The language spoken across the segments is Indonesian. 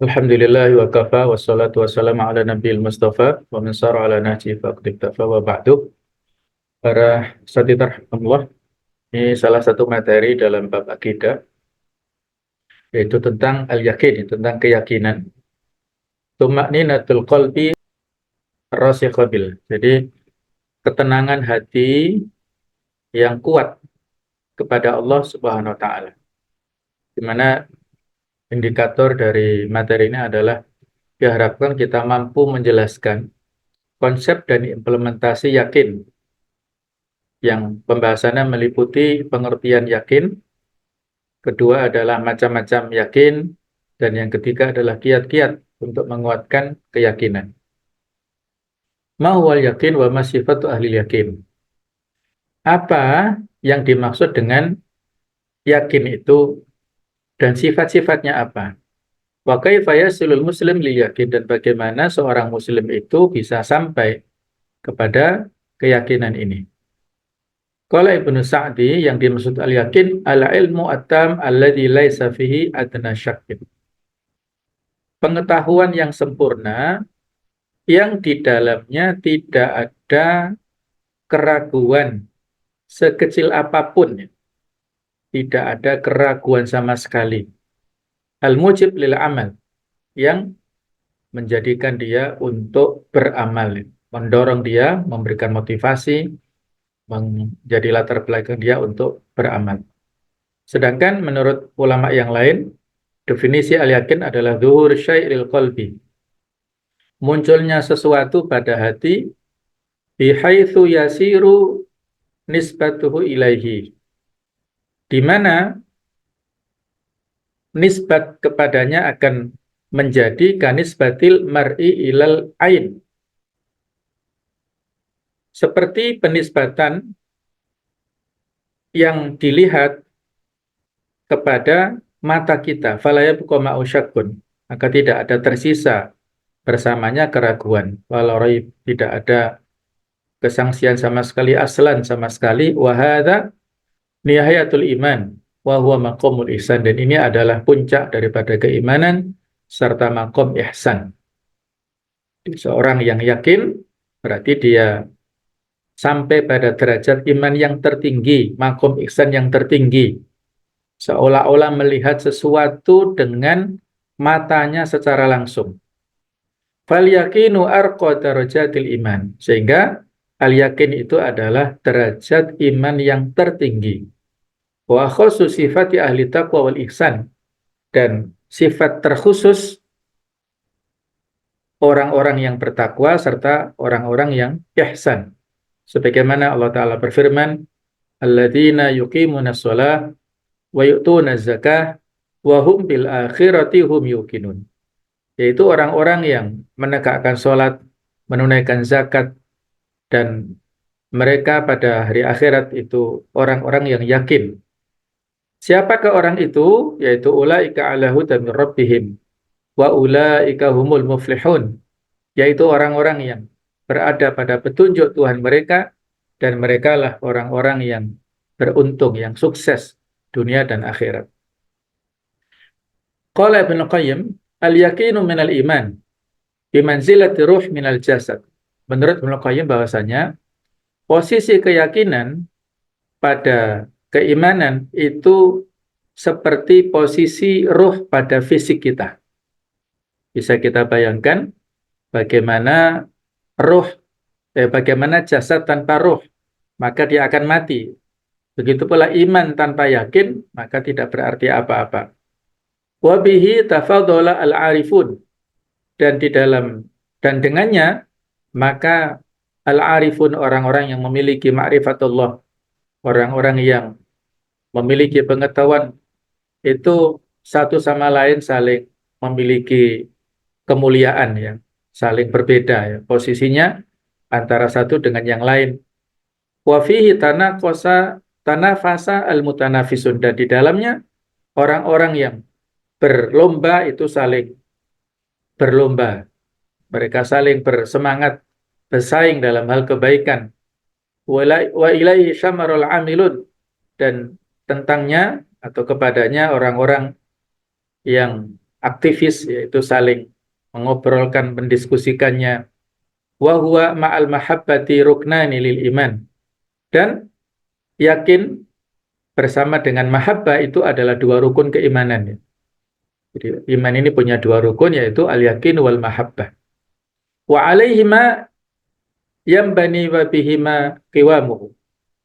Alhamdulillah wa kafa wassalatu wassalamu ala nabiyil mustafa wa min sara ala nahji faqad iktafa wa ba'du. Para satidar rahmatullah, ini salah satu materi dalam bab akidah, yaitu tentang al-yakin, tentang keyakinan. Tuma'ninatul qalbi rasikha bil. Jadi ketenangan hati yang kuat kepada Allah Subhanahu wa taala. Di mana indikator dari materi ini adalah diharapkan kita mampu menjelaskan konsep dan implementasi yakin, yang pembahasannya meliputi pengertian yakin, kedua adalah macam-macam yakin, dan yang ketiga adalah kiat-kiat untuk menguatkan keyakinan. Ma huwal yakin wa ma sifatu ahli yakin. Apa yang dimaksud dengan yakin itu dan sifat-sifatnya apa? Wa kaifa yasilul muslim lil yakin, dan bagaimana seorang muslim itu bisa sampai kepada keyakinan ini. Qala Ibnu Sa'di, yang dimaksud al-yakin al-ilmu at-tam alladzi laisa fihi adna syakkin. Pengetahuan yang sempurna yang di dalamnya tidak ada keraguan sekecil apapun, tidak ada keraguan sama sekali. Al-mujib lil amal, yang menjadikan dia untuk beramal, mendorong dia, memberikan motivasi, menjadi latar belakang dia untuk beramal. Sedangkan menurut ulama yang lain, definisi al-yakin adalah zuhur syai'il qalbi, munculnya sesuatu pada hati, bihaitsu yasiru nisbatuhu ilaihi, di mana nisbat kepadanya akan menjadi kanisbatil mar'i ilal ain, seperti penisbatan yang dilihat kepada mata kita. Fala yabqa ma'u syakkun, maka tidak ada tersisa bersamanya keraguan. Walau raib, tidak ada kesangsian sama sekali, aslan sama sekali. Wa hadza nihayatul iman wa huwa maqamul ihsan, dan ini adalah puncak daripada keimanan serta maqam ihsan. Seorang yang yakin berarti dia sampai pada derajat iman yang tertinggi, maqam ihsan yang tertinggi, seolah-olah melihat sesuatu dengan matanya secara langsung. Fal yakinu arqa darajatil iman, sehingga al yakin itu adalah derajat iman yang tertinggi. Wa khossu sifati ahli taqwa wal ihsan, dan sifat terkhusus orang-orang yang bertakwa serta orang-orang yang ihsan. Sebagaimana Allah Ta'ala berfirman, alladzina yuqimunas shalah wa yu'tunaz zakah wa hum bil akhirati hum yuqinun. Yaitu orang-orang yang menegakkan sholat, menunaikan zakat, dan mereka pada hari akhirat itu orang-orang yang yakin. Siapakah orang itu? Yaitu ulaika ala hudan min rabbihim wa ulaika humul muflihun, yaitu orang-orang yang berada pada petunjuk Tuhan mereka, dan merekalah orang-orang yang beruntung, yang sukses dunia dan akhirat. Qala Ibnu Qayyim, al-yaqinu minal iman bimanzilati ruh minal jasad. Menurut Ibnu Qayyim bahwasanya posisi keyakinan pada keimanan itu seperti posisi ruh pada fisik kita. Bisa kita bayangkan bagaimana bagaimana jasad tanpa ruh, maka dia akan mati. Begitu pula iman tanpa yakin, maka tidak berarti apa-apa. Wa bihi tafadhala al-arifun, dan dengannya maka al-arifun, orang-orang yang memiliki ma'rifatullah, orang-orang yang memiliki pengetahuan, itu satu sama lain saling memiliki kemuliaan, yang saling berbeda ya, posisinya antara satu dengan yang lain. Wa fihi tanafasa al-mutanafisun, dan di dalamnya orang-orang yang berlomba itu saling berlomba. Mereka saling bersemangat, bersaing dalam hal kebaikan. Wa ilaihi syamarul amilun, dan tentangnya atau kepadanya orang-orang yang aktivis, yaitu saling mengobrolkan, mendiskusikannya. Wa huwa ma'al mahabbati ruknani lil iman. Dan yakin bersama dengan mahabbah itu adalah dua rukun keimanan, ya. Jadi iman ini punya dua rukun, yaitu al-yakin wal mahabbah. Wa alaihima yambani wa bihima qiwamuhu.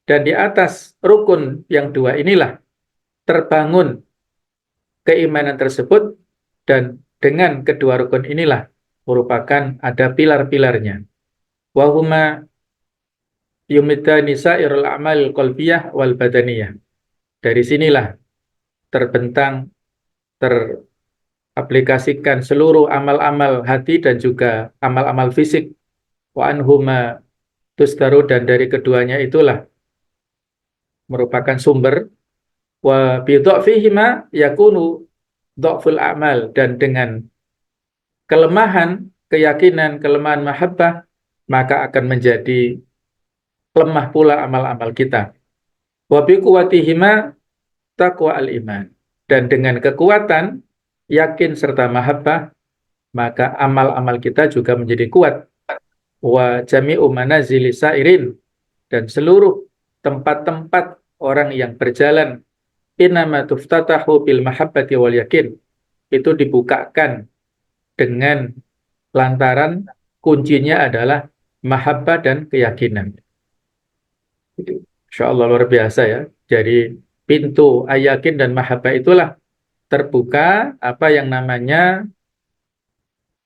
Dan di atas rukun yang dua inilah terbangun keimanan tersebut, dan dengan kedua rukun inilah merupakan ada pilar-pilarnya. Wa huma yumiddani sa'irul a'mal qalbiyah wal badaniyah. Dari sinilah terbentang, teraplikasikan seluruh amal-amal hati dan juga amal-amal fisik. Wa anhuma tusdaru, dan dari keduanya itulah merupakan sumber. Wa bi dha'fihima yakunu dha'ful a'mal, dan dengan kelemahan keyakinan, kelemahan mahabbah, maka akan menjadi lemah pula amal-amal kita. Wa bi quwwatihima taqwa al-iman, dan dengan kekuatan yakin serta mahabbah, maka amal-amal kita juga menjadi kuat. Wa jami'u manazili sa'irin, dan seluruh tempat-tempat orang yang berjalan, innama tuftatahu bil mahabbati wal yakin, itu dibukakan dengan lantaran kuncinya adalah mahabbah dan keyakinan. Insya Allah luar biasa, ya. Jadi pintu yakin dan mahabbah itulah terbuka apa yang namanya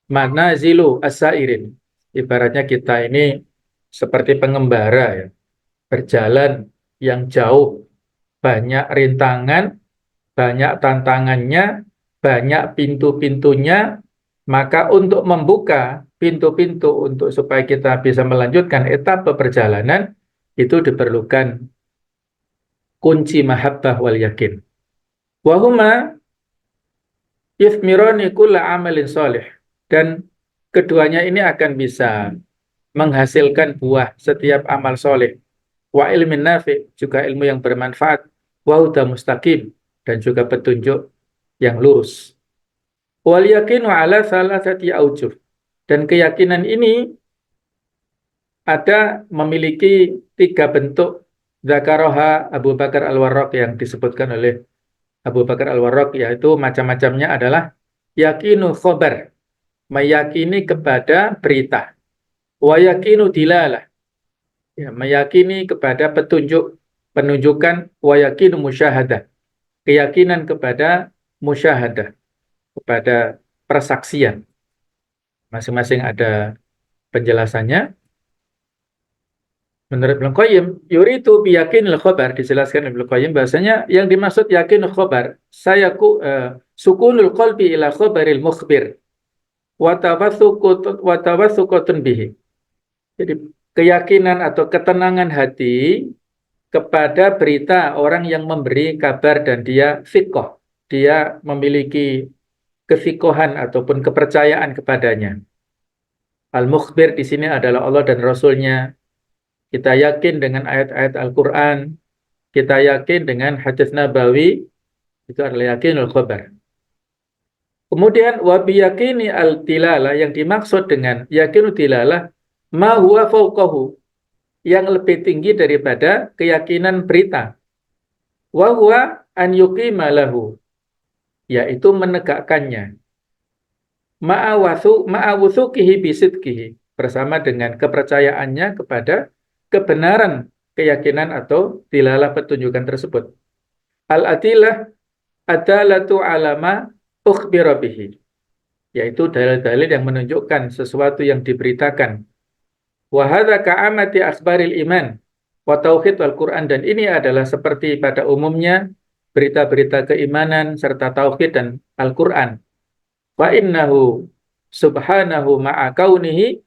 manazilu as-sairin. Ibaratnya kita ini seperti pengembara, ya, berjalan yang jauh, banyak rintangan, banyak tantangannya, banyak pintu-pintunya. Maka untuk membuka pintu-pintu untuk supaya kita bisa melanjutkan etapa perjalanan, itu diperlukan kunci mahabbah wal yakin. Wa huma yuthmirani kulla amalin solih, dan keduanya ini akan bisa menghasilkan buah setiap amal soleh. Wa ilmin nafi, juga ilmu yang bermanfaat. Wa huda mustaqim, dan juga petunjuk yang lurus. Wal yakinu ala salasati aujuh, dan keyakinan ini ada memiliki tiga bentuk. Dzakaraha Abu Bakar Al-Warraq, yang disebutkan oleh Abu Bakar Al-Warraq, yaitu macam-macamnya adalah yakinu khobar, meyakini kepada berita. Wa yakinu dilalah, ya, meyakini kepada petunjuk, penunjukan. Wa yakinu musyahadah, keyakinan kepada musyahadah, kepada persaksian. Masing-masing ada penjelasannya. Menurut Ibnu Qayyim, yuridu biyakinil khabar, dijelaskan Ibnu Qayyim bahasanya yang dimaksud yakinul khabar, sukunul qalbi ila khabaril mukhbir wa tawassukutun bihi. Jadi keyakinan atau ketenangan hati kepada berita orang yang memberi kabar dan dia thiqah, dia memiliki kefikohan ataupun kepercayaan kepadanya. Al-mukhbir di sini adalah Allah dan Rasulnya. Kita yakin dengan ayat-ayat Al-Quran, kita yakin dengan hadis Nabawi, itu adalah yakinul khabar. Kemudian wabiyakini al-tilalah, yang dimaksud dengan yakinul tilalah, ma huwa fauqahu, yang lebih tinggi daripada keyakinan berita. Wa huwa an yuqima lahu, yaitu menegakkannya. Ma'awuthukihi bisidkihi, bersama dengan kepercayaannya kepada kebenaran keyakinan atau tilalah petunjukan tersebut. Al-adilah adalatu alama ukhbira bihi, yaitu dalil-dalil yang menunjukkan sesuatu yang diberitakan. Wa hadza ka'amati akhbaril iman wa tauhid wal Quran, dan ini adalah seperti pada umumnya berita-berita keimanan serta tauhid dan Al-Quran. Wa innahu subhanahu ma'a kaunihi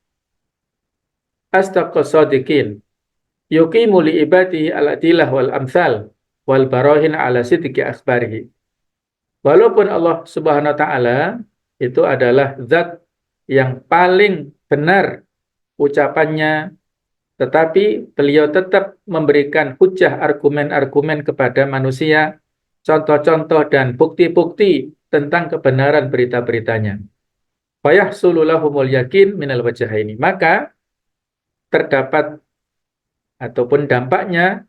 astaqas sadiqin yuqimu li ibadihi al-adilah wal amsal wal barahin ala sidqi akhbarihi. Walaupun Allah Subhanahu wa taala itu adalah zat yang paling benar ucapannya, tetapi beliau tetap memberikan hujah argumen-argumen kepada manusia, contoh-contoh dan bukti-bukti tentang kebenaran berita-beritanya. Fayahsulu lahumul yakin minal wajhaini. Maka terdapat ataupun dampaknya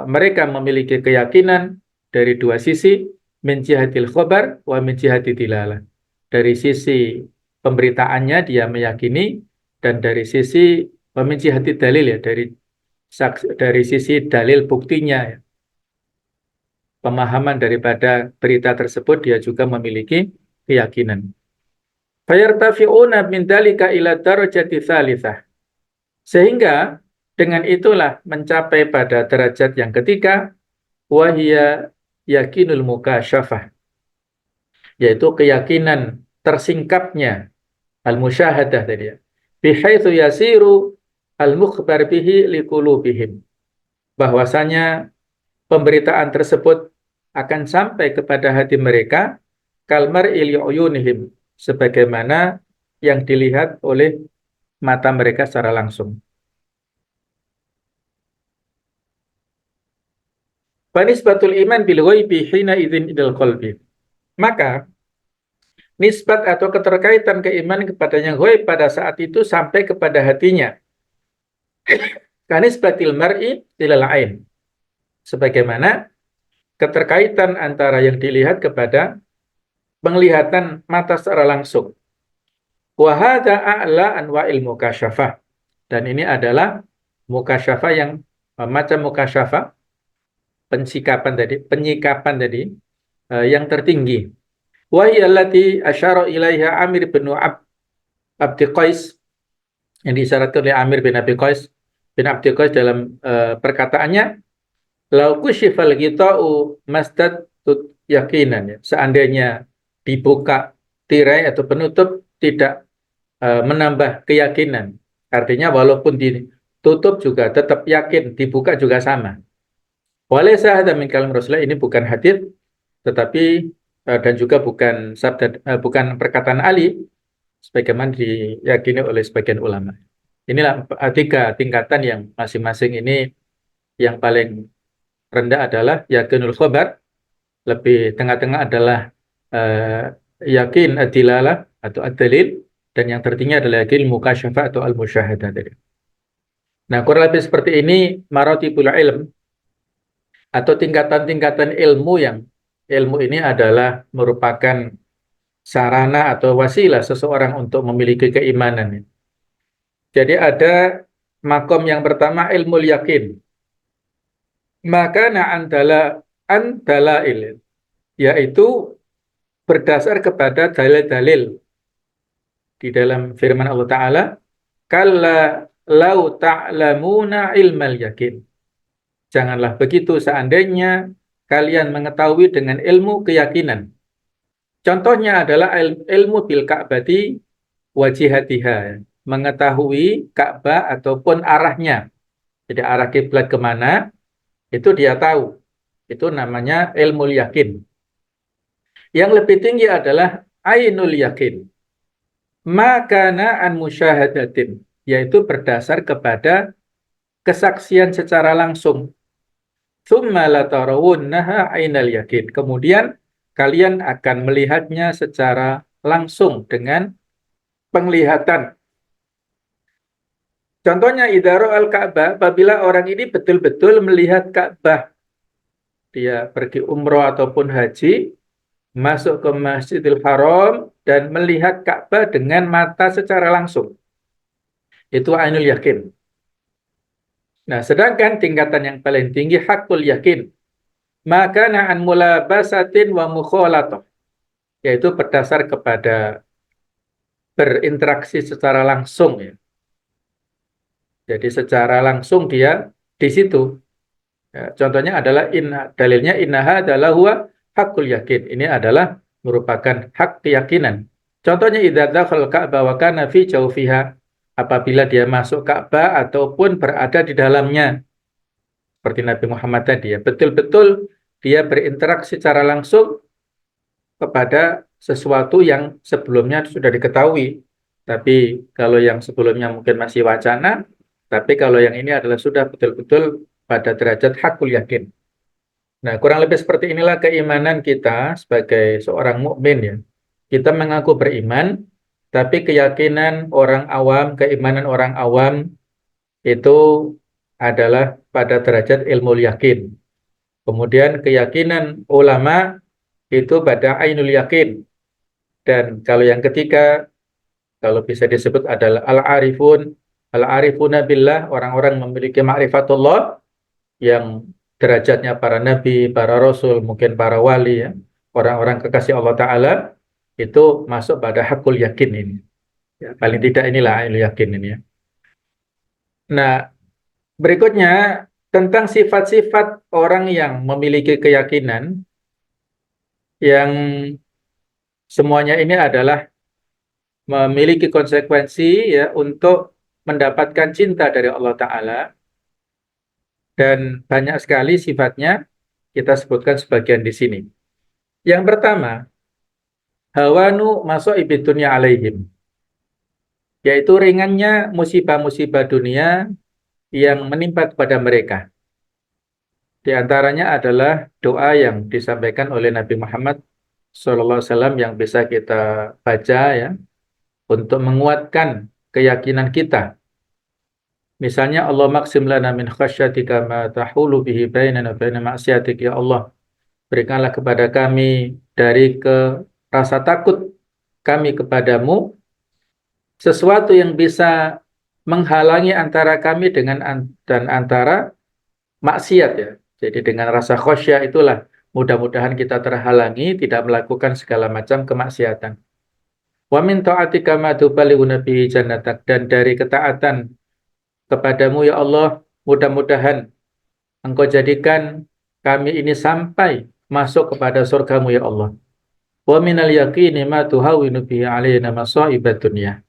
mereka memiliki keyakinan dari dua sisi, min jihatil khobar wa min jihati dilalah. Dari sisi pemberitaannya dia meyakini, dan dari sisi min jihati dalil, ya, dari sisi dalil buktinya, ya. Pemahaman daripada berita tersebut dia juga memiliki keyakinan. Fayartafi'una min dalika ila darajati tsalitsah. Sehingga dengan itulah mencapai pada derajat yang ketiga, wahia yakinul mukasyafah, yaitu keyakinan tersingkapnya al-musyahadah tadi, ya. Bihaitsu yasiru al-mukhbar bihi liqulubihim. Bahwasanya pemberitaan tersebut akan sampai kepada hati mereka, kalmar iliyuyunihim, sebagaimana yang dilihat oleh mata mereka secara langsung. Fanisbatul iman bil ghaibi hina idzin idal qalbi. Maka nisbat atau keterkaitan keimanan kepada yang ghaib pada saat itu sampai kepada hatinya. Kanisbatil mar'i ilal ain. Sebagaimana keterkaitan antara yang dilihat kepada penglihatan mata secara langsung. Wa hadza a'la anwa'il mukasyafah. Dan ini adalah mukasyafah yang macam mukasyafah, penyikapan tadi yang tertinggi. Wa hiya allati asyara ilaiha Amir bin Abdi Qais, yang disyaratkan oleh Amir bin Abi Qais bin Abdi Qais dalam perkataannya, lau kusyifal ghita'u mastatut yakinan, ya. Seandainya dibuka tirai atau penutup tidak menambah keyakinan. Artinya walaupun ditutup juga tetap yakin, dibuka juga sama. Walaysa hadza min kalam Rasulullah, ini bukan hadis, tetapi dan juga bukan bukan perkataan Ali, sebagaimana diyakini oleh sebagian ulama. Inilah tiga tingkatan yang masing-masing ini. Yang paling rendah adalah yakinul khobar, lebih tengah-tengah adalah yakin adilalah atau ad-dalil, dan yang tertinggi adalah yakin mukasyafah atau al-musyahadah. Nah, kurang lebih seperti ini maratibul ilm, atau tingkatan-tingkatan ilmu, yang ilmu ini adalah merupakan sarana atau wasilah seseorang untuk memiliki keimanan. Jadi ada makom yang pertama, ilmu yakin. Maka andalail, yaitu berdasar kepada dalil-dalil di dalam firman Allah Ta'ala, kalla lau ta'lamuna ilmal yakin. Janganlah begitu seandainya kalian mengetahui dengan ilmu keyakinan. Contohnya adalah ilmu bil ka'bati wajihatiha, mengetahui Ka'bah ataupun arahnya. Jadi arah kiblat kemana, itu dia tahu. Itu namanya ilmu yakin. Yang lebih tinggi adalah ainul yakin. Makana an musyahadatin, yaitu berdasar kepada kesaksian secara langsung. Tsumma latarawunnaha ainal yakin. Kemudian kalian akan melihatnya secara langsung dengan penglihatan. Contohnya idaro al-Ka'bah, apabila orang ini betul-betul melihat Ka'bah, dia pergi umroh ataupun haji, masuk ke Masjidil Haram dan melihat Ka'bah dengan mata secara langsung. Itu ainul yakin. Nah, sedangkan tingkatan yang paling tinggi hakul yakin. Maka na'an mulabasatin wa mukhalatah, yaitu berdasar kepada berinteraksi secara langsung, ya. Jadi secara langsung dia di situ. Ya, contohnya adalah dalilnya innaha adalah huwa hakul yakin. Ini adalah merupakan hak keyakinan. Contohnya idza dakhal Ka'bah wa kana fi jawfiha, apabila dia masuk Ka'bah ataupun berada di dalamnya. Seperti Nabi Muhammad tadi, ya, betul-betul dia berinteraksi secara langsung kepada sesuatu yang sebelumnya sudah diketahui. Tapi kalau yang sebelumnya mungkin masih wacana, tapi kalau yang ini adalah sudah betul-betul pada derajat hakul yakin. Nah, kurang lebih seperti inilah keimanan kita sebagai seorang mukmin ya. Kita mengaku beriman, tapi keyakinan orang awam, keimanan orang awam itu adalah pada derajat ilmu yakin. Kemudian keyakinan ulama itu pada ainul yakin. Dan kalau yang ketiga, kalau bisa disebut adalah al-arifun, al-arifuna billah, orang-orang memiliki ma'rifatullah yang derajatnya para nabi, para rasul, mungkin para wali ya, orang-orang kekasih Allah Ta'ala, itu masuk pada hakul yakin ini. Ya, paling tidak inilah ainul yakin ini ya. Nah, berikutnya tentang sifat-sifat orang yang memiliki keyakinan yang semuanya ini adalah memiliki konsekuensi ya untuk mendapatkan cinta dari Allah Ta'ala, dan banyak sekali sifatnya kita sebutkan sebagian di sini. Yang pertama, hawanu masuk dunya alaihim, yaitu ringannya musibah-musibah dunia yang menimpa kepada mereka. Di antaranya adalah doa yang disampaikan oleh Nabi Muhammad SAW yang bisa kita baca ya, untuk menguatkan keyakinan kita. Misalnya Allah maksim lana min khasyatika ma tahulu bihi bainana baina ma'siyatik, ya Allah berikanlah kepada kami dari rasa takut kami kepadamu sesuatu yang bisa menghalangi antara kami dan antara maksiat ya. Jadi dengan rasa khasyah itulah mudah-mudahan kita terhalangi tidak melakukan segala macam kemaksiatan. Wa min ta'atika ma tuballighuna bihi jannatak, dan dari ketaatan kepadamu ya Allah mudah-mudahan Engkau jadikan kami ini sampai masuk kepada surgamu ya Allah. Wa minal yaqini ma tuhawwinu bihi alaina masa'ibad dunya.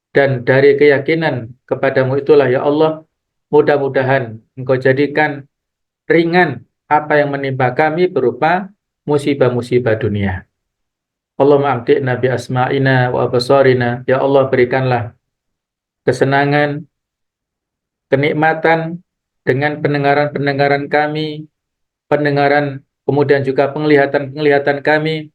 Dan dari keyakinan kepadamu itulah ya Allah, mudah-mudahan Engkau jadikan ringan apa yang menimpa kami berupa musibah-musibah dunia. Allahumma amti'na bi asma'ina wa absarina. Ya Allah berikanlah kesenangan, kenikmatan dengan pendengaran-pendengaran kami, pendengaran, kemudian juga penglihatan-penglihatan kami,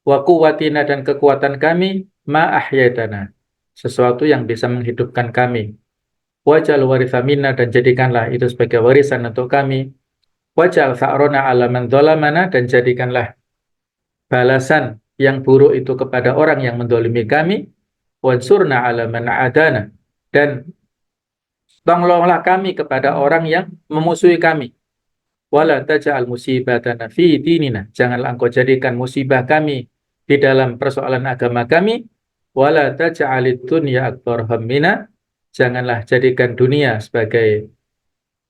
wa quwwatina, dan kekuatan kami, ma ahyaitana, sesuatu yang bisa menghidupkan kami. Waj'al waritha minna, dan jadikanlah itu sebagai warisan untuk kami. Waj'al tha'rona 'ala man dhalamana, dan jadikanlah balasan yang buruk itu kepada orang yang mendolimi kami. Wansurna 'ala man adana, dan tolonglah kami kepada orang yang memusuhi kami. Wala taj'al musibatana fi dinina, janganlah engkau jadikan musibah kami di dalam persoalan agama kami. Wala taj'alid dunya akbar hammina, janganlah jadikan dunia sebagai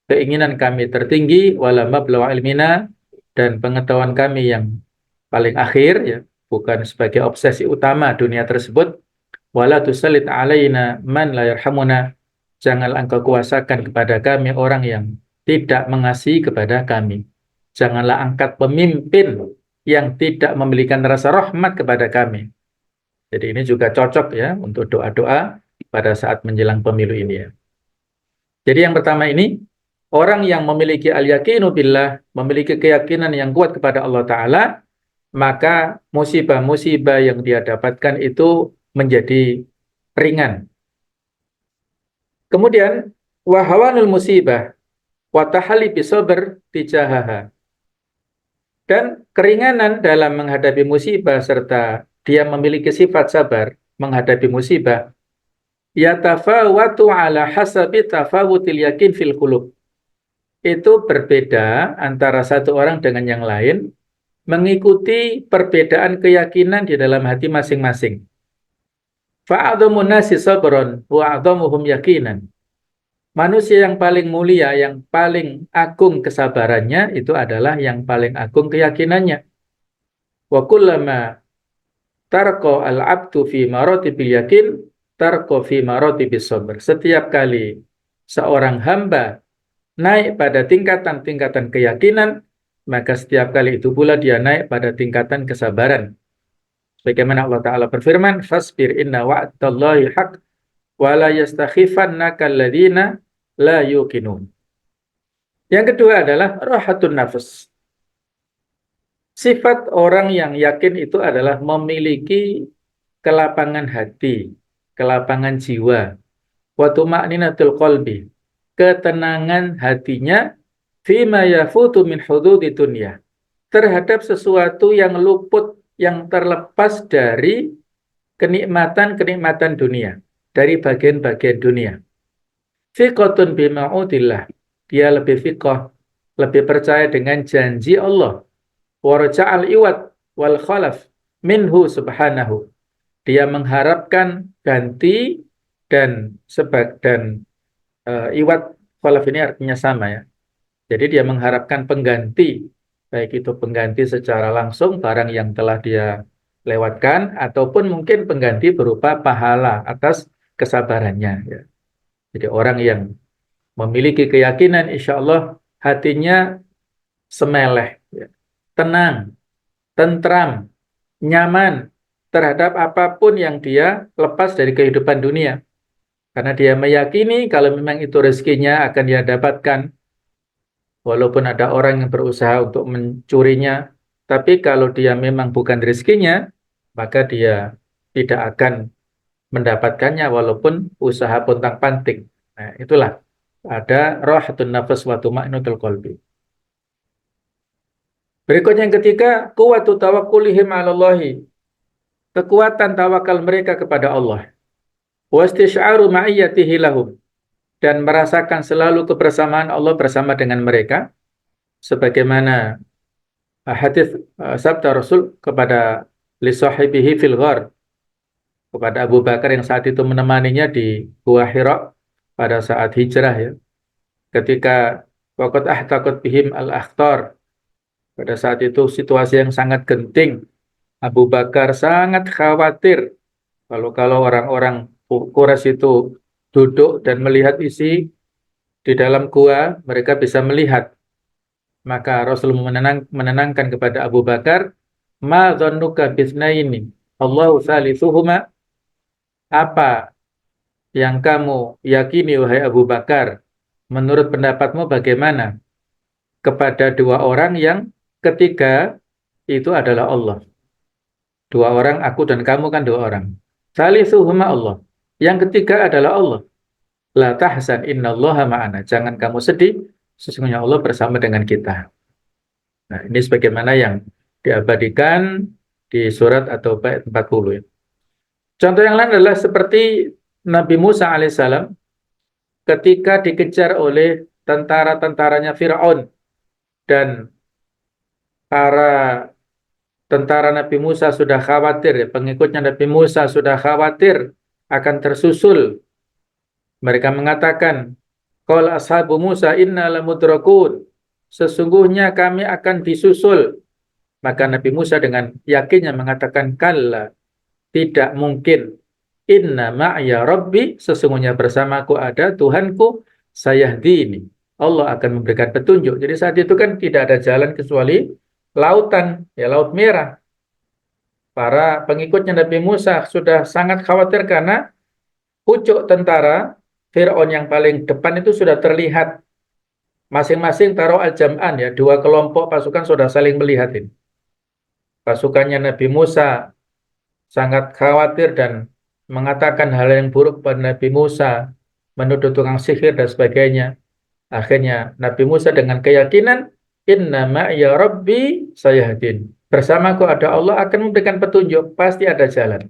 keinginan kami tertinggi. Wala mablagha ilmina, dan pengetahuan kami yang paling akhir ya, bukan sebagai obsesi utama dunia tersebut. Wala tusallit alaina man la yarhamuna, janganlah engkau kuasakan kepada kami orang yang tidak mengasihi kepada kami. Janganlah angkat pemimpin yang tidak memiliki rasa rahmat kepada kami. Jadi ini juga cocok ya untuk doa-doa pada saat menjelang pemilu ini ya. Jadi yang pertama ini, orang yang memiliki al-yaqinu billah, memiliki keyakinan yang kuat kepada Allah Ta'ala, maka musibah-musibah yang dia dapatkan itu menjadi ringan. Kemudian, wahawanul musibah, watahali bisober tijahaha, dan keringanan dalam menghadapi musibah serta dia memiliki sifat sabar menghadapi musibah, yatafawatu ala hasabi tafawutil yakin fil qulub, itu berbeda antara satu orang dengan yang lain mengikuti perbedaan keyakinan di dalam hati masing-masing. Fa'adhamun nasi sabron wa'adhamuhum yakinan. Manusia yang paling mulia, yang paling agung kesabarannya, itu adalah yang paling agung keyakinannya. Wa kullama tarqa al-'abdu fi maratibil yakin, tarqa fi maratibis sabr. Setiap kali seorang hamba naik pada tingkatan-tingkatan keyakinan, maka setiap kali itu pula dia naik pada tingkatan kesabaran. Bagaimana Allah Ta'ala berfirman, fasbir inna wa'dallahi haq, wa la yastakhifannaka alladhina la yuqinun. Yang kedua adalah rahatun nafas. Sifat orang yang yakin itu adalah memiliki kelapangan hati, kelapangan jiwa, wa tuma'ninatul qalbi, ketenangan hatinya, fima yafutu min hududi dunya, terhadap sesuatu yang luput, yang terlepas dari kenikmatan-kenikmatan dunia, dari bagian-bagian dunia. Fiqhatun bima'udillah, dia lebih fiqh, lebih percaya dengan janji Allah. Warja'al iwad wal khalaf minhu subhanahu, dia mengharapkan ganti dan iwad khalaf ini artinya sama ya. Jadi dia mengharapkan pengganti, baik itu pengganti secara langsung barang yang telah dia lewatkan, ataupun mungkin pengganti berupa pahala atas kesabarannya ya. Jadi orang yang memiliki keyakinan, insya Allah hatinya semeleh ya, tenang, tentram, nyaman terhadap apapun yang dia lepas dari kehidupan dunia. Karena dia meyakini kalau memang itu rezekinya akan dia dapatkan, walaupun ada orang yang berusaha untuk mencurinya, tapi kalau dia memang bukan rezekinya, maka dia tidak akan mendapatkannya walaupun usaha pontang-panting. Nah, itulah ada rahatun nafas wa tuma'ninutul qalbi. Berikutnya yang ketiga, quwwatu tawakkulihim 'alallahi, kekuatan tawakal mereka kepada Allah. Wastisy'aru ma'iyyatihi lahum, dan merasakan selalu kebersamaan Allah bersama dengan mereka, sebagaimana hadis sabda Rasul kepada li sahibihi fil ghar, kepada Abu Bakar yang saat itu menemaninya di Gua Hira pada saat hijrah ya. Ketika waqad ahtaqat bihim al-akhtar, pada saat itu situasi yang sangat genting, Abu Bakar sangat khawatir kalau orang-orang Quraisy itu duduk dan melihat isi di dalam gua, mereka bisa melihat. Maka Rasul menenangkan kepada Abu Bakar, ma dhannuka bitsnaini Allahu thalithuhuma, apa yang kamu yakini wahai Abu Bakar, menurut pendapatmu bagaimana kepada dua orang yang ketiga itu adalah Allah. Dua orang, aku dan kamu kan dua orang. Thalithuhuma Allah, yang ketiga adalah Allah. La tahzan innallaha ma'ana, jangan kamu sedih, sesungguhnya Allah bersama dengan kita. Nah, ini sebagaimana yang diabadikan di surat atau bait 40 ya. Contoh yang lain adalah seperti Nabi Musa alaihissalam ketika dikejar oleh tentara-tentaranya Fir'aun, dan para tentara Nabi Musa sudah khawatir ya, pengikutnya Nabi Musa sudah khawatir akan tersusul. Mereka mengatakan, qala ashabu Musa inna lamudrakun, sesungguhnya kami akan disusul. Maka Nabi Musa dengan yakinnya mengatakan, kalla, tidak mungkin. Inna ma'ya rabbi, sesungguhnya bersamaku ada Tuhanku, sayahdini, Allah akan memberikan petunjuk. Jadi saat itu kan tidak ada jalan kecuali lautan, ya Laut Merah. Para pengikutnya Nabi Musa sudah sangat khawatir karena pucuk tentara Fir'aun yang paling depan itu sudah terlihat. Masing-masing taruh al-jam'an ya, dua kelompok pasukan sudah saling melihatin. Pasukannya Nabi Musa sangat khawatir dan mengatakan hal yang buruk pada Nabi Musa, menuduh tukang sihir dan sebagainya. Akhirnya Nabi Musa dengan keyakinan, inna ma'ya rabbi sayahdin, bersamaku ada Allah akan memberikan petunjuk, pasti ada jalan.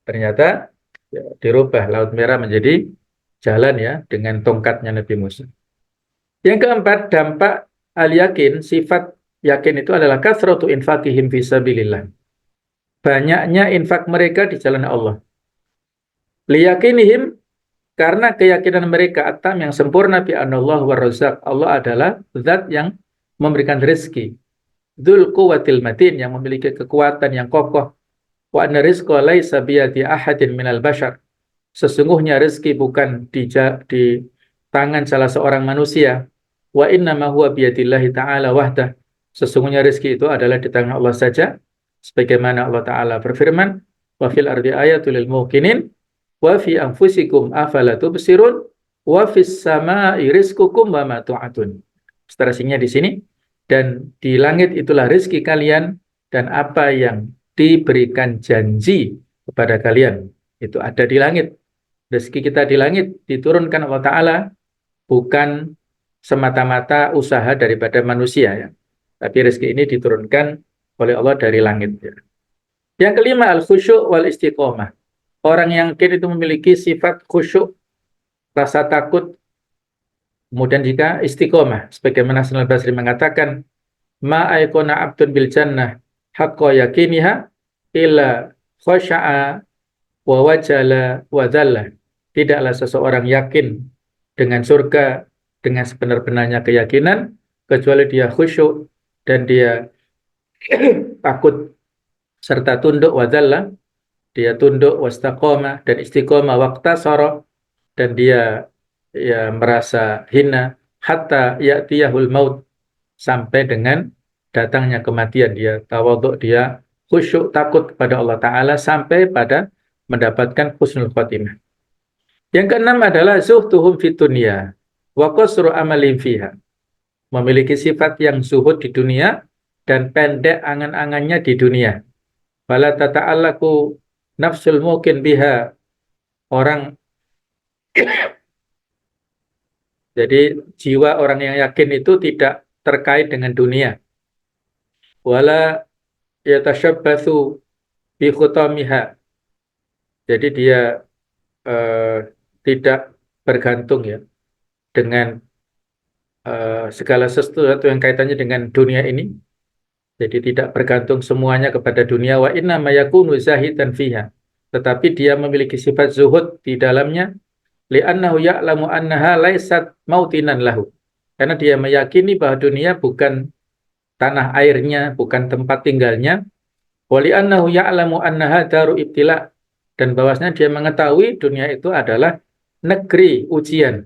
Ternyata ya, dirubah Laut Merah menjadi jalan ya dengan tongkatnya Nabi Musa. Yang keempat, dampak al-yakin, sifat yakin itu adalah kasratu infaqihim fisabilillah, banyaknya infak mereka di jalan Allah. Liyakinihim, karena keyakinan mereka atam yang sempurna bi anallahu warrazzaq, Allah adalah zat yang memberikan rezeki. Dzul quwwatil matin, yang memiliki kekuatan yang kokoh. Wa anna rizqa laisa biyadi ahadin minal bashar, sesungguhnya rezeki bukan di tangan salah seorang manusia. Wa inna ma huwa biyadillahi ta'ala wahdah, sesungguhnya rezeki itu adalah di tangan Allah saja. Sebagaimana Allah Ta'ala berfirman, wa fil ardi ayatul lil muqinin wa fi anfusikum afala tubsirun wa fis samai rizqukum wa ma tu'adun. Seterusnya di sini, dan di langit itulah rezeki kalian, dan apa yang diberikan janji kepada kalian itu ada di langit. Rezeki kita di langit diturunkan Allah Ta'ala, bukan semata-mata usaha daripada manusia ya. Tapi rezeki ini diturunkan oleh Allah dari langit ya. Yang kelima, al-khusyuk wal istiqomah. Orang yang yakin itu memiliki sifat khusyuk, rasa takut, kemudian jika istiqomah. Sebagaimana Hasan al-Basri mengatakan, ma aikona abdun bil jannah haqqa yakiniha illa khasya'a wa wajala wa dhalla. Tidaklah seseorang yakin dengan surga dengan sebenar-benarnya keyakinan kecuali dia khusyuk dan dia takut serta tunduk, wa dhalla, dia tunduk, wastaqamah dan istiqomah, waqtasara, dan dia ya merasa hina, hatta ya'tiyahul maut, sampai dengan datangnya kematian. Dia tawadhu, dia khusyuk takut kepada Allah Ta'ala sampai pada mendapatkan husnul khotimah. Yang keenam adalah zuhduhum fit dunya wa qasru amalin fiha. Memiliki sifat yang zuhud di dunia dan pendek angan-angannya di dunia. Fala tata'allaku nafsul muqin biha. Orang jadi jiwa orang yang yakin itu tidak terkait dengan dunia. Wala yatashabbatsu bi khutamiha. Jadi dia tidak bergantung ya dengan segala sesuatu yang kaitannya dengan dunia ini. Jadi tidak bergantung semuanya kepada dunia. Wa inna ma yakunu zahidan fiha. Tetapi dia memiliki sifat zuhud di dalamnya, li'annahu ya'lamu annaha laysat mautinan lahu. Karena dia meyakini bahwa dunia bukan tanah airnya, bukan tempat tinggalnya. Wa li'annahu ya'lamu annaha daru ibtila. Dan bahwasanya dia mengetahui dunia itu adalah negeri ujian.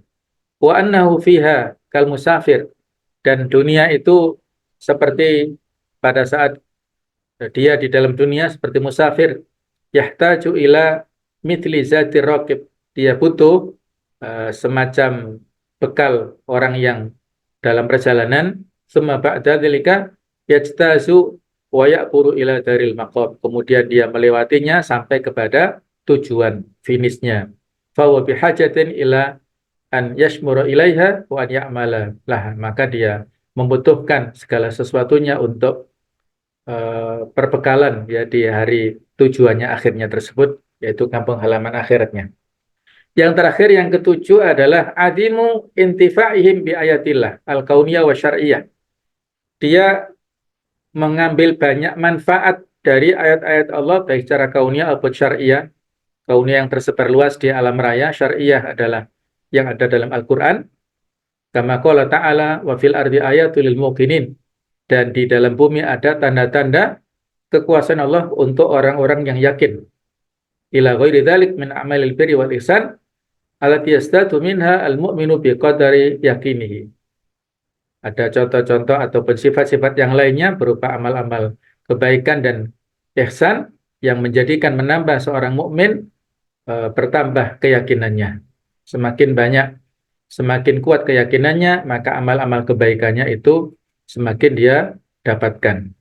Wa annahu fiha kal musafir. Dan dunia itu seperti pada saat dia di dalam dunia seperti musafir. Yahtaju ila mithli zati raqib. Dia butuh semacam bekal orang yang dalam perjalanan. Summa ba'da dzalika yajtazu wa ya'buru ila daril maqam. Kemudian dia melewatinya sampai kepada tujuan finishnya. Fa huwa bihajatin ila an yashmura ilaiha wa an ya'mala laha. Maka dia membutuhkan segala sesuatunya untuk perbekalan ya di hari tujuannya akhirnya tersebut, yaitu kampung halaman akhiratnya. Yang terakhir, yang ketujuh adalah adimu intifa'ihim bi ayatillah al-kauniyah wa syar'iyah. Dia mengambil banyak manfaat dari ayat-ayat Allah baik secara kauniyah ataupun syar'iyah. Kauniyah yang tersebar luas di alam raya, syar'iyah adalah yang ada dalam Al-Qur'an. Kama qala ta'ala wa fil ardi ayatul lil muqinin. Dan di dalam bumi ada tanda-tanda kekuasaan Allah untuk orang-orang yang yakin. Ila ghairi dzalik min a'malil birri wal ihsan allati yastatu minha al-mu'minu biqadari yakinihi. Ada contoh-contoh ataupun sifat-sifat yang lainnya berupa amal-amal kebaikan dan ihsan yang menjadikan menambah seorang mukmin bertambah keyakinannya. Semakin banyak, semakin kuat keyakinannya, maka amal-amal kebaikannya itu semakin dia dapatkan.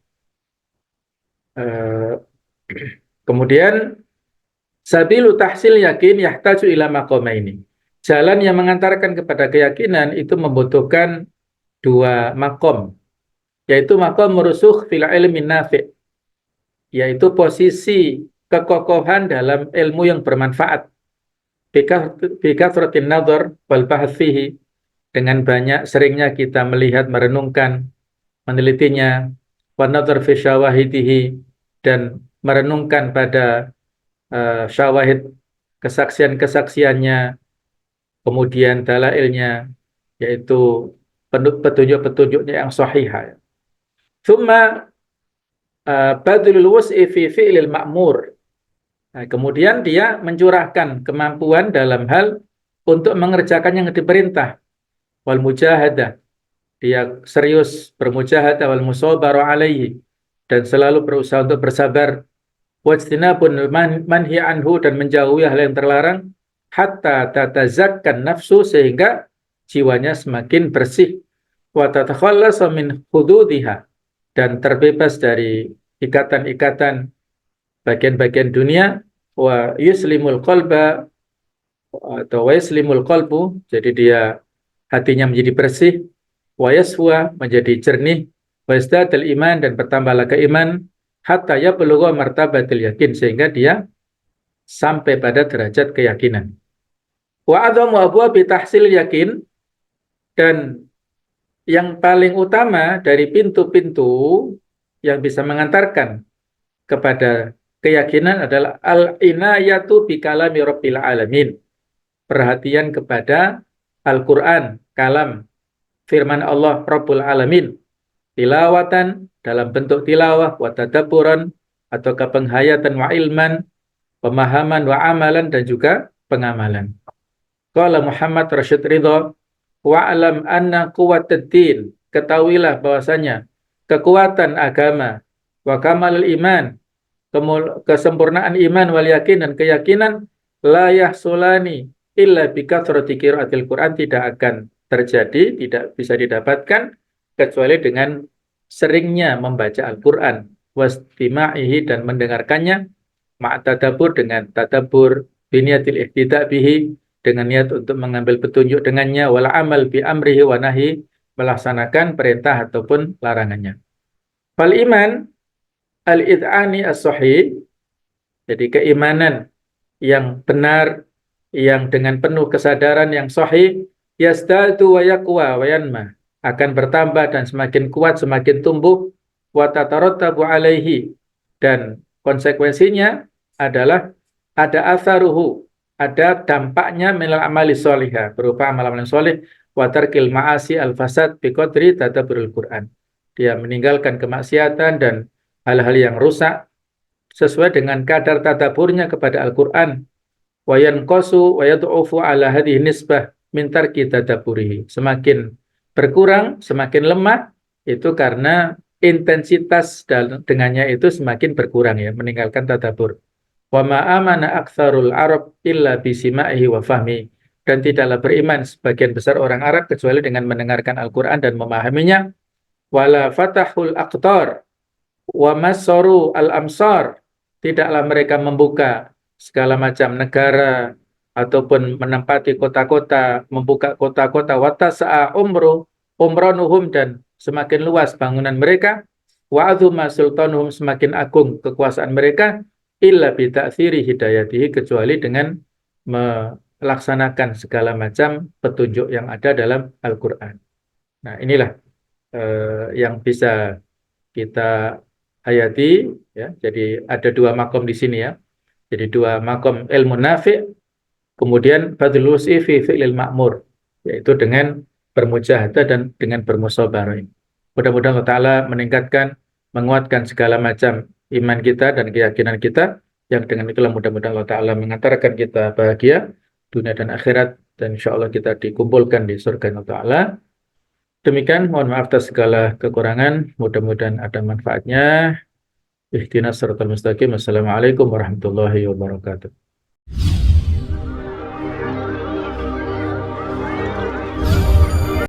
Kemudian sabilu tahsil yakin yahtaju ila maqamaini. Jalan yang mengantarkan kepada keyakinan itu membutuhkan dua makom, yaitu makom merusukh fil ilmi nafi', yaitu posisi kekokohan dalam ilmu yang bermanfaat. Bikathratin nadhar wal bahth fihi, dengan banyak seringnya kita melihat, merenungkan, menelitinya, wa nadhar fi syawahidihi, dan merenungkan pada syawahid, kesaksian-kesaksiannya, kemudian dalailnya, yaitu petunjuk-petunjuknya yang sahih. Tsumma badlul wus'i fi fi'lil ma'mur. Nah, kemudian dia mencurahkan kemampuan dalam hal untuk mengerjakan yang diperintah. Wal mujahadah, dia serius bermujahadah, wal musabaru alaihi, dan selalu berusaha untuk bersabar. Wajtinabun manhi anhu, dan menjauhi hal yang terlarang. Hatta tatazakkan nafsu, sehingga jiwanya semakin bersih. wa tatakhallasu min hududiha, dan terbebas dari ikatan-ikatan bagian-bagian dunia, wa yuslimul qalba atau wa yuslimul qalbu, jadi dia hatinya menjadi bersih, wa yaswa, menjadi jernih, wa yazdadul iman, dan bertambahlah keiman, hatta yablugha martabatil yakin, sehingga dia sampai pada derajat keyakinan. Wa adhamu abwabi tahsil yakin, dan yang paling utama dari pintu-pintu yang bisa mengantarkan kepada keyakinan adalah al-inayatu bi kalami rabbil alamin. Perhatian kepada Al-Qur'an, kalam firman Allah Rabbul Alamin. Tilawatan, dalam bentuk tilawah, wa tadabburan, atau kepenghayatan, wa ilman, pemahaman, wa amalan, dan juga pengamalan. Qala Muhammad Rashid Ridha, wa'alam anna quwwataddin, ketahuilah bahwasanya kekuatan agama, wa kamalul iman, kesempurnaan iman, wal yakin, dan keyakinan, la yahsulani illa bi kathrati qiraatil Qur'an, tidak akan terjadi, tidak bisa didapatkan kecuali dengan seringnya membaca Al-Qur'an, wastima'ihi, dan mendengarkannya, ma'tadabbur, dengan tadabbur, biniyatil ihtida' bihi, dengan niat untuk mengambil petunjuk dengannya, wal amal bi amrihi wa nahi, melaksanakan perintah ataupun larangannya. Fal iman al-id'ani as-sahih, jadi keimanan yang benar, yang dengan penuh kesadaran yang sahih, yazdadu wa yaqwa wa yanma, akan bertambah dan semakin kuat, semakin tumbuh, wa tatarattabu alaihi, dan konsekuensinya adalah ada atharuhu, ada dampaknya minal amali sholihah, berupa amal-amal soleh, wa tarkil ma'asi al-fasad bi qadri tadabburul Qur'an. Dia meninggalkan kemaksiatan dan hal-hal yang rusak sesuai dengan kadar tadaburnya kepada Al-Qur'an. Wa yanqasu wa yad'ufu ala hadhihi nisbah min tarki tadabburihi. Semakin berkurang, semakin lemah, itu karena intensitas dengannya itu semakin berkurang, ya, meninggalkan tadabbur. Wa ma amana aktsarul Arab illa bisima'ihi wa fahmi, dan tidaklah beriman sebagian besar orang Arab kecuali dengan mendengarkan Al-Qur'an dan memahaminya. Wala fatahul aqtar wa masaru al-amsar, tidaklah mereka membuka segala macam negara ataupun menempati kota-kota, membuka kota-kota, watasa'a umranuhum, dan semakin luas bangunan mereka, wa adzuma sultanuhum, semakin agung kekuasaan mereka, illa bi ta'thiri hidayatihi, kecuali dengan melaksanakan segala macam petunjuk yang ada dalam Al-Qur'an. Nah, inilah yang bisa kita hayati, ya. Jadi ada dua makom di sini, ya. Jadi dua makom ilmu nafi', kemudian fadlul wus'i fi fi'lil ma'mur, yaitu dengan bermujahadah dan dengan bermusabarah. Mudah-mudahan Allah Ta'ala meningkatkan, menguatkan segala macam iman kita dan keyakinan kita, yang dengan itulah mudah-mudahan Allah Ta'ala mengantarkan kita bahagia dunia dan akhirat, dan insya Allah kita dikumpulkan di surga Allah Ta'ala. Demikian, mohon maaf atas segala kekurangan, mudah-mudahan ada manfaatnya. Ihdinas siratal mustaqim. Assalamualaikum warahmatullahi wabarakatuh.